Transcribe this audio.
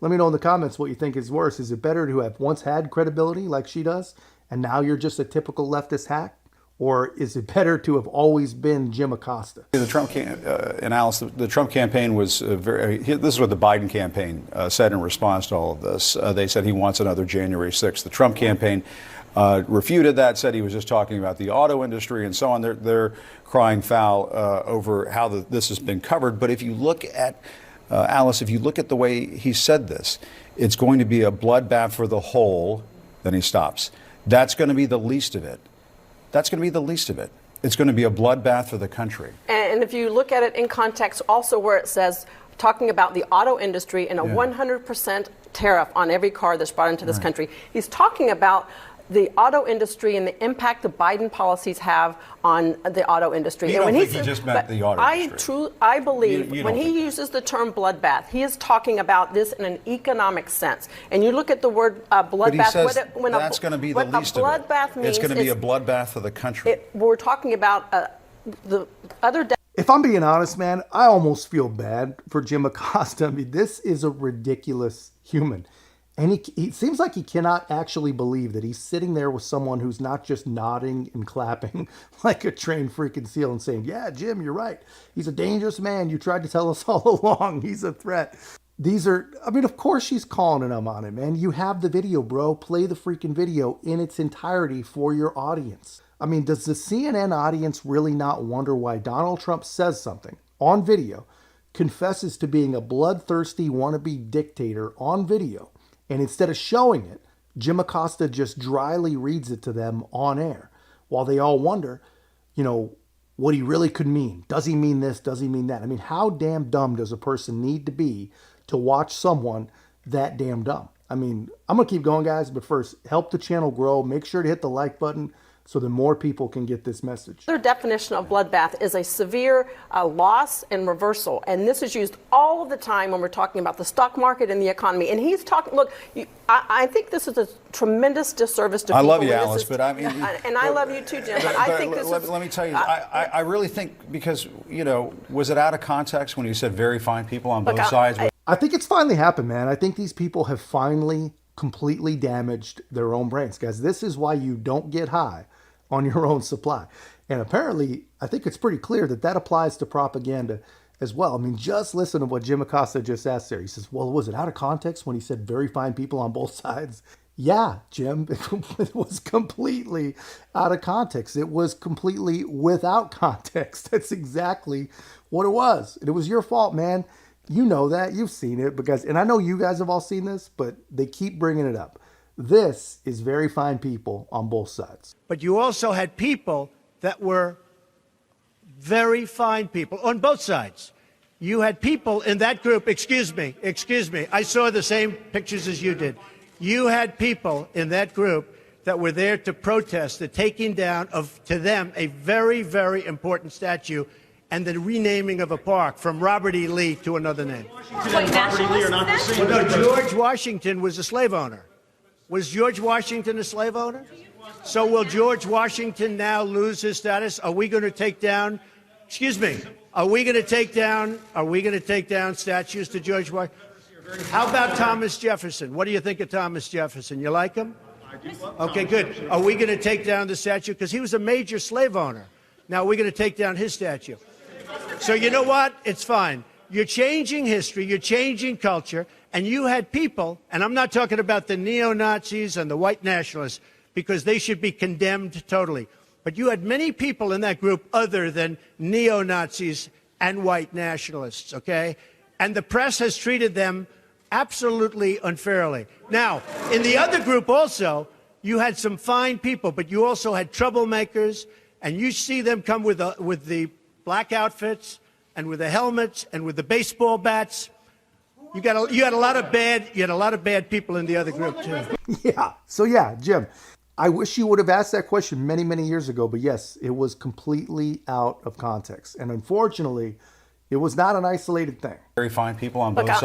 Let me know in the comments what you think is worse. Is it better to have once had credibility like she does, and now you're just a typical leftist hack? Or is it better to have always been Jim Acosta? The Trump analysis, the Trump campaign was this is what the Biden campaign said in response to all of this. They said he wants another January 6th. The Trump campaign refuted that, said he was just talking about the auto industry and so on. They're crying foul over how this has been covered. But if you look at, Alice, if you look at the way he said this, it's going to be a bloodbath for the whole. Then he stops. That's going to be the least of it. That's going to be the least of it. It's going to be a bloodbath for the country. And if you look at it in context, also where it says, talking about the auto industry and a 100% tariff on every car that's brought into this country, he's talking about the auto industry and the impact the Biden policies have on the auto industry. You don't think he just meant the auto industry? I believe when he uses the term bloodbath, he is talking about this in an economic sense. And you look at the word bloodbath. But he says that's going to be the least of it. It's going to be a bloodbath for the country. We're talking about the other day. If I'm being honest, man, I almost feel bad for Jim Acosta. I mean, this is a ridiculous human. And he seems like he cannot actually believe that he's sitting there with someone who's not just nodding and clapping like a trained freaking SEAL and saying, yeah, Jim, you're right. He's a dangerous man. You tried to tell us all along. He's a threat. Of course she's calling him on it, man. You have the video, bro. Play the freaking video in its entirety for your audience. I mean, does the CNN audience really not wonder why Donald Trump says something on video, confesses to being a bloodthirsty wannabe dictator on video, and instead of showing it, Jim Acosta just dryly reads it to them on air while they all wonder, what he really could mean. Does he mean this? Does he mean that? I mean, how damn dumb does a person need to be to watch someone that damn dumb? I mean, I'm going to keep going, guys, but first, help the channel grow. Make sure to hit the like button so that more people can get this message. Their definition of bloodbath is a severe loss and reversal. And this is used all of the time when we're talking about the stock market and the economy. And he's talking, look, I think this is a tremendous disservice to people. I love you, Alice, but I mean... and I love you too, Jim, but I think this is... Let me tell you, I really think, because, was it out of context when you said very fine people on both sides? I think it's finally happened, man. I think these people have finally completely damaged their own brains. Guys, this is why you don't get high on your own supply. And apparently, I think it's pretty clear that applies to propaganda as well. I mean, just listen to what Jim Acosta just asked there. He says, well, was it out of context when he said very fine people on both sides? Yeah, Jim, it was completely out of context. It was completely without context. That's exactly what it was. And it was your fault, man. You know that. You've seen it. And I know you guys have all seen this, but they keep bringing it up. This is very fine people on both sides. But you also had people that were very fine people on both sides. You had people in that group, excuse me, I saw the same pictures as you did. You had people in that group that were there to protest the taking down of, to them, a very, very important statue and the renaming of a park from Robert E. Lee to another name. Robert E. Lee are not the same. No, George Washington was a slave owner. Was George Washington a slave owner? So will George Washington now lose his status? Are we going to take down, are we going to take down statues to George Washington? How about Thomas Jefferson? What do you think of Thomas Jefferson? You like him? Okay, good. Are we going to take down the statue? Because he was a major slave owner. Now we're going to take down his statue. So you know what? It's fine. You're changing history. You're changing culture. And you had people, and I'm not talking about the neo-Nazis and the white nationalists, because they should be condemned totally. But you had many people in that group other than neo-Nazis and white nationalists, okay? And the press has treated them absolutely unfairly. Now, in the other group also, you had some fine people, but you also had troublemakers, and you see them come with the black outfits and with the helmets and with the baseball bats. You had a lot of bad people in the other group too. Yeah. So yeah, Jim, I wish you would have asked that question many, many years ago, but yes, it was completely out of context. And unfortunately, it was not an isolated thing. Very fine people on both sides.